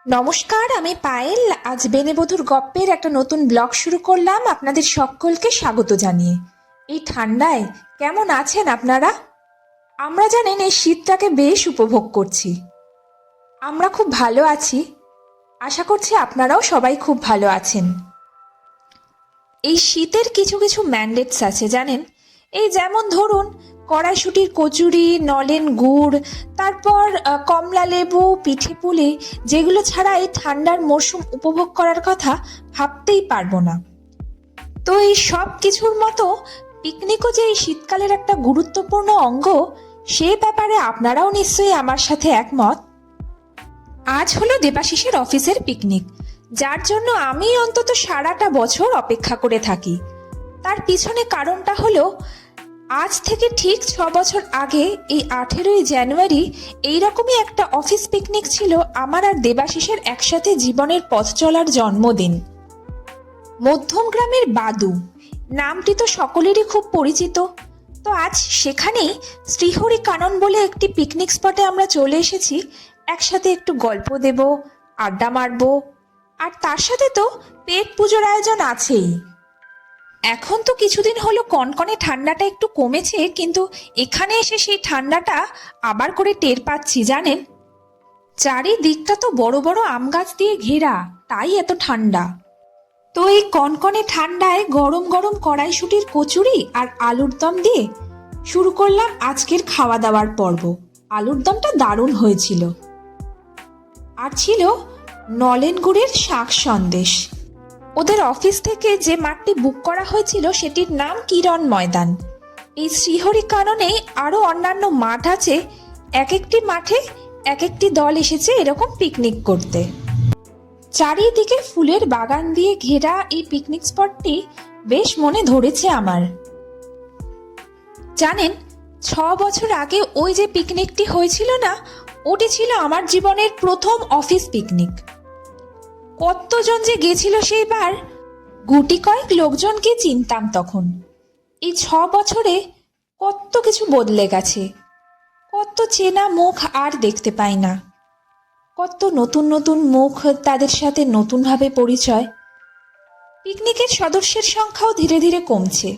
নমস্কার, আমি পায়েল। আজ বেনেবধূর গপ্পের একটা নতুন ব্লগ শুরু করলাম, আপনাদের সকলকে স্বাগত জানিয়ে। এই ঠান্ডায় কেমন আছেন আপনারা? আমরা জানেন এই শীতটাকে বেশ উপভোগ করছি। আমরা খুব ভালো আছি, আশা করছি আপনারাও সবাই খুব ভালো আছেন। এই শীতের কিছু কিছু ম্যান্ডেটস আছে জানেন, এই যেমন ধরুন কড়াইশুঁটির কচুরি, নলেন গুড়, তারপর কমলা লেবু, পিঠে পুলি, যেগুলো ছাড়া এই ঠান্ডার মরশুম উপভোগ করার কথা ভাবতেই পারবো না। তো এই সব কিছুর মতো পিকনিকও যে এই শীতকালের একটা গুরুত্বপূর্ণ অঙ্গ, সে ব্যাপারে আপনারাও নিশ্চয়ই আমার সাথে একমত। আজ হলো দেবাশিসের অফিসের পিকনিক, যার জন্য আমি অন্তত সারাটা বছর অপেক্ষা করে থাকি। তার পিছনে কারণটা হলো, আজ থেকে ঠিক 6 বছর আগে এই 18ই জানুয়ারি এইরকমই একটা অফিস পিকনিক ছিল আমার আর দেবাশিসের একসাথে জীবনের পথ চলার জন্মদিন। মধ্যম গ্রামের বাদু নামটি তো সকলেরই খুব পরিচিত। তো আজ সেখানেই শ্রীহরি কানন বলে একটি পিকনিক স্পটে আমরা চলে এসেছি, একসাথে একটু গল্প দেব, আড্ডা মারবো, আর তার সাথে তো পেট পুজোর আয়োজন আছেই। এখন তো কিছুদিন হলো কনকনে ঠান্ডাটা একটু কমেছে, কিন্তু এখানে এসে সেই ঠান্ডাটা আবার করে টের পাচ্ছি জানেন। চারিদিকটা তো বড় বড় আম গাছ দিয়ে ঘেরা, তাই এত ঠান্ডা। তো এই কনকনে ঠান্ডায় গরম গরম কড়াইশুঁটির কচুরি আর আলুর দম দিয়ে শুরু করলাম আজকের খাওয়া দাওয়ার পর্ব। আলুর দমটা দারুণ হয়েছিল। আর ছিল নলেন গুড়ের শাক সন্দেশ। ওদের অফিস থেকে যে মাঠটি বুক করা হয়েছিল সেটির নাম কিরণ ময়দান। এই শ্রীহরি কাননে আরো অন্যান্য মাঠ আছে, এক একটি মাঠে এক একটি দল এসেছে এরকম পিকনিক করতে। চারিদিকে ফুলের বাগান দিয়ে ঘেরা এই পিকনিক স্পটটি বেশ মনে ধরেছে আমার। জানেন, 6 বছর আগে ওই যে পিকনিকটি হয়েছিল না, ওটি ছিল আমার জীবনের প্রথম অফিস পিকনিক। কতজন যে গেছিল সেইবার, গুটি কয়েক লোকজনকে চিনতাম তখন। এই 6 বছরে কত কিছু বদলে গেছে, কত চেনা মুখ আর দেখতে পাই না, কত নতুন নতুন মুখ, তাদের সাথে নতুনভাবে পরিচয়। পিকনিকের সদস্যের সংখ্যাও ধীরে ধীরে কমছে।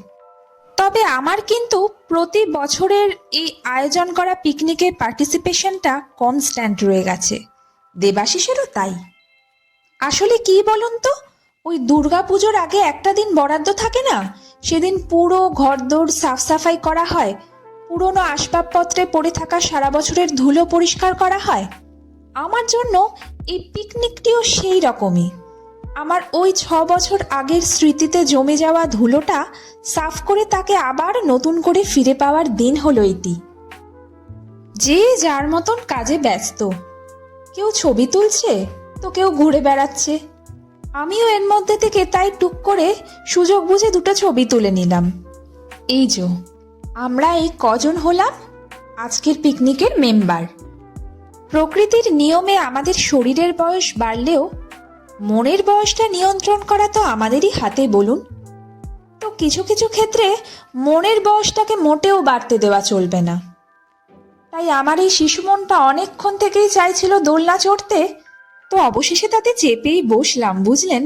তবে আমার কিন্তু প্রতি বছরের এই আয়োজন করা পিকনিকের পার্টিসিপেশনটা কনস্ট্যান্ট রয়ে গেছে, দেবাশিসেরও তাই। আসলে কি বলুন তো, ওই দুর্গাপুজোর আগে একটা দিন বরাদ্দ থাকে না, সেদিন পুরো ঘরদোর সাফ সাফাই করা হয়, পুরনো আসবাবপত্রে পড়ে থাকা সারা বছরের ধুলো পরিষ্কার করা হয়। আমার জন্য এই পিকনিকটিও সেই রকমই। আমার ওই 6 বছর আগের স্মৃতিতে জমে যাওয়া ধুলোটা সাফ করে তাকে আবার নতুন করে ফিরে পাওয়ার দিন হলো এটি। যে যার মতন কাজে ব্যস্ত, কেউ ছবি তুলছে তো কেউ ঘুরে বেড়াচ্ছে। আমিও এর মধ্যে থেকে তাই টুক করে সুযোগ বুঝে দুটো ছবি তুলে নিলাম। এই যে আমরা এই কজন হলাম আজকের পিকনিকের মেম্বার। প্রকৃতির নিয়মে আমাদের শরীরের বয়স বাড়লেও মনের বয়সটা নিয়ন্ত্রণ করা তো আমাদেরই হাতে বলুন। তো কিছু কিছু ক্ষেত্রে মনের বয়সটাকে মোটেও বাড়তে দেওয়া চলবে না। তাই আমার এই শিশু মনটা অনেকক্ষণ থেকেই চাইছিল দোলনা চড়তে, তো অবশেষে তাতে চেপেই বসলাম বুঝলেন।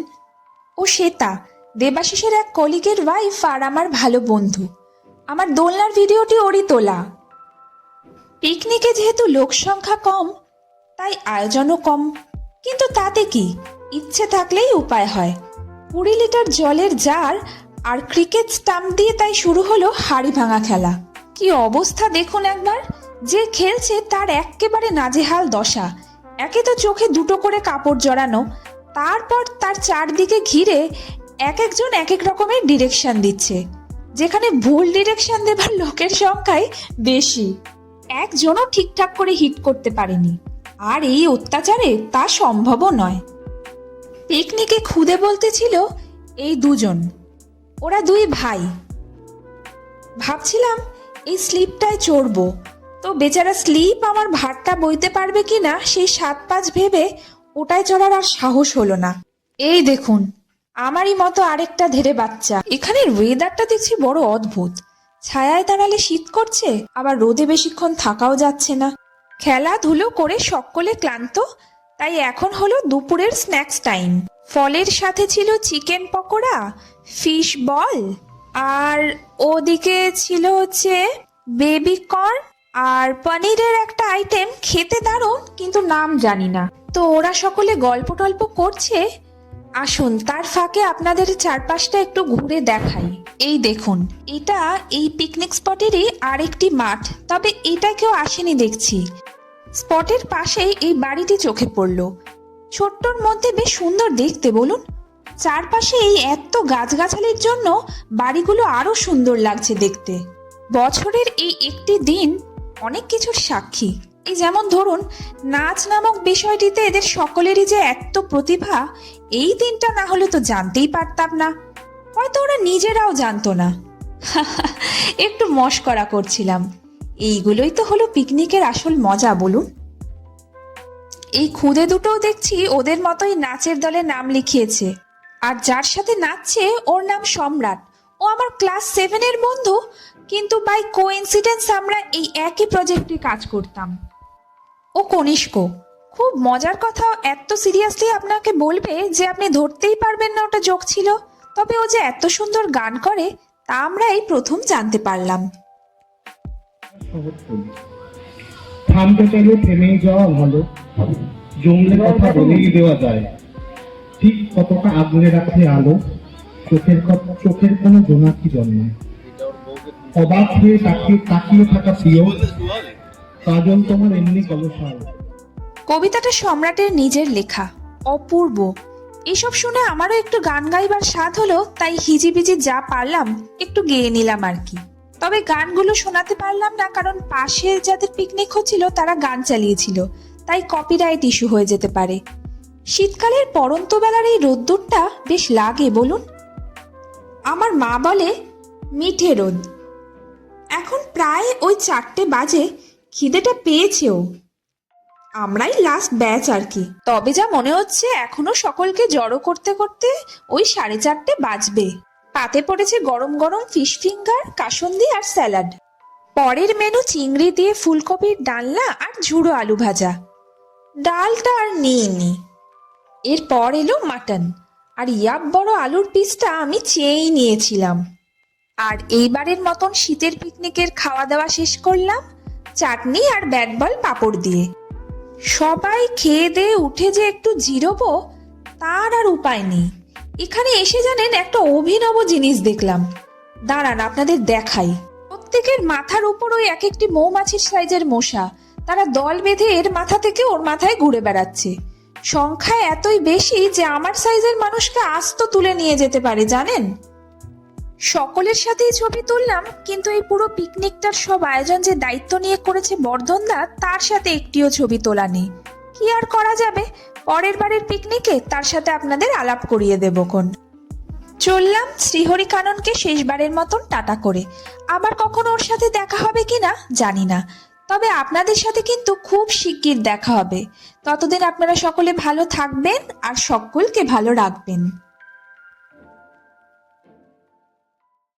ও শ্বেতা, দেবাশিসের এক কলিগের ওয়াইফ আর আমার ভালো বন্ধু। আমার দোলনার ভিডিওটি ওরই তোলা। পিকনিকে যেহেতু লোক সংখ্যা কম, তাই আয়োজনও কম, কিন্তু তাতে কি, ইচ্ছে থাকলেই উপায় হয়। 20 লিটার জলের জার আর ক্রিকেট স্টাম্প দিয়ে তাই শুরু হলো হাড়ি ভাঙা খেলা। কি অবস্থা দেখুন একবার, যে খেলছে তার একেবারে নাজেহাল দশা। একে তো চোখে দুটো করে কাপড় জড়ানো, তারপর তার চারদিকে ঘিরে এক একজন এক এক রকমের ডিরেকশন দিচ্ছে, যেখানে ভুল ডিরেকশন দেবার লোকের সংখ্যাই বেশি। একজনও ঠিকঠাক করে হিট করতে পারেনি, আর এই অত্যাচারে তা সম্ভবও নয়। পিকনিকে খুদে বলতে ছিল এই দুজন, ওরা দুই ভাই। ভাবছিলাম এই স্লিপটায় চড়বো, তো বেচারা স্লিপ আমার ভারটা বইতে পারবে কিনা সেই 7-5 ভেবে ওটায় চড়ার আর সাহস হলো না। এই দেখুন আমারই মতো আরেকটা ধেড়ে বাচ্চা। এখানের ওয়েদারটা দেখছি বড় অদ্ভুত, ছায়ায় দাঁড়ালে শীত করছে, আবার রোদে বেশিক্ষণ থাকাও যাচ্ছে না। খেলাধুলো করে সকলে ক্লান্ত, তাই এখন হলো দুপুরের স্ন্যাক্স টাইম। ফলের সাথে ছিল চিকেন পকোড়া, ফিশ বল, আর ওদিকে ছিল হচ্ছে বেবি কর্ন আর পনিরের একটা আইটেম, খেতে দারুণ কিন্তু নাম জানি না। তো ওরা সকলে গল্প টল্প করছে। আসুন তার ফাঁকে আপনাদের চারপাশটা একটু ঘুরে দেখাই। এই দেখুন, এটা এই পিকনিক স্পটেরই আরেকটি মাঠ, তবে এটা কেউ আসেনি দেখছি। স্পটের পাশেই এই বাড়িটি চোখে পড়ল। ছোট্টর মধ্যে বেশ সুন্দর দেখতে, বলুন। চারপাশে এই এত গাছগাছালির জন্য বাড়িগুলো আরো সুন্দর লাগছে দেখতে। বছরের এই একটি দিন অনেক কিছুর সাক্ষী। এই যেমন ধরুন, নাচ নামক বিষয়টিতে এদের সকলেরই যে এত প্রতিভা, এই দিনটা না হলে তো জানতেই পারতাম না, হয়তো ওরা নিজেরাও জানতো না। একটু মশকরা করছিলাম। এইগুলোই তো হলো পিকনিকের আসল মজা, বলুন। এই খুদে দুটোও দেখছি ওদের মতোই নাচের দলে নাম লিখিয়েছে, আর যার সাথে নাচছে ওর নাম সম্রাট। ও আমার ক্লাস 7-এর বন্ধু, কিন্তু বাই কোইন্সিডেন্স আমরা এই একই প্রজেক্টে কাজ করতাম। ও কনিষ্ক। খুব মজার কথা, এত সিরিয়াসলি আপনাকে বলবে যে আপনি ধরতেই পারবেন না ওটা জোক ছিল। তবে ও যে এত সুন্দর গান করে তা আমরা এই প্রথম জানতে পারলাম। থামতে চাইলে থেমেই যাওয়া ভালো, জমলে কথা বলেই দেওয়া যায়। ঠিক কতটা আগলে রাখতে আলো, চোখের কোনো জোনাকি জন্মায়। অবাক হয়ে তাকিয়ে থাকা প্রিয় কাজল তোমার এমনি কলসাল। কবিতাটা সম্রাটের নিজের লেখা, অপূর্ব। এসব শুনে আমারও একটু গান গাইবার স্বাদ হলো, তাই হিজিবিজি যা পারলাম একটু গেয়ে নিলাম আর কি। তবে গানগুলো শোনাতে পারলাম না, কারণ পাশে যাদের পিকনিক হচ্ছিল তারা গান চালিয়েছিল, তাই কপিরাইট ইস্যু হয়ে যেতে পারে। শীতকালের পড়ন্ত বেলার এই রোদ্দুরটা বেশ লাগে, বলুন। আমার মা বলে মিঠে রোদ। এখন প্রায় ওই 4টে বাজে, খিদেটা পেয়েছেও। আমরাই লাস্ট ব্যাচ আর কি। তবে যা মনে হচ্ছে এখনো সকলকে জড়ো করতে করতে ওই 4:30 বাজবে। পাতে পড়েছে গরম গরম ফিশ ফিঙ্গার, কাসুন্দি আর স্যালাড। পরের মেনু চিংড়ি দিয়ে ফুলকপির ডালনা আর ঝুড়ো আলু ভাজা। ডালটা আর নিইনি। এরপর এলো মাটন, আর ইয়াব বড় আলুর পিসটা আমি চেয়েই নিয়েছিলাম। আর এইবারের মতন শীতের পিকনিকের খাওয়া দাওয়া শেষ করলাম চাটনি আর ব্যাট বল পাঁপড় দিয়ে। সবাই খেয়ে দিয়ে উঠে যে একটু জিরোবো তার আর উপায় নেই। এখানে এসে জানেন একটা অভিনব জিনিস দেখলাম, দাঁড়ান আপনাদের দেখাই। প্রত্যেকের মাথার উপর ওই এক একটি মৌমাছির সাইজের মশা, তারা দল বেঁধে এর মাথা থেকে ওর মাথায় ঘুরে বেড়াচ্ছে। সংখ্যায় এতই বেশি যে আমার সাইজের মানুষকে আস্ত তুলে নিয়ে যেতে পারে, জানেন। সকলের সাথেই ছবি তুললাম, কিন্তু এই পুরো পিকনিকটার সব আয়োজন যে দায়িত্ব নিয়ে করেছে বর্ধনদা, তার সাথে একটিও ছবি তোলা নেই। কি আর করা যাবে, পরের বারের পিকনিকে তার সাথে আপনাদের আলাপ করিয়ে দেবক্ষণ। চললাম শ্রীহরি কাননকে শেষবারের মতন টাটা করে। আবার কখনো ওর সাথে দেখা হবে কিনা জানি না, তবে আপনাদের সাথে কিন্তু খুব শিগগির দেখা হবে। ততদিন আপনারা সকলে ভালো থাকবেন আর সকলকে ভালো রাখবেন।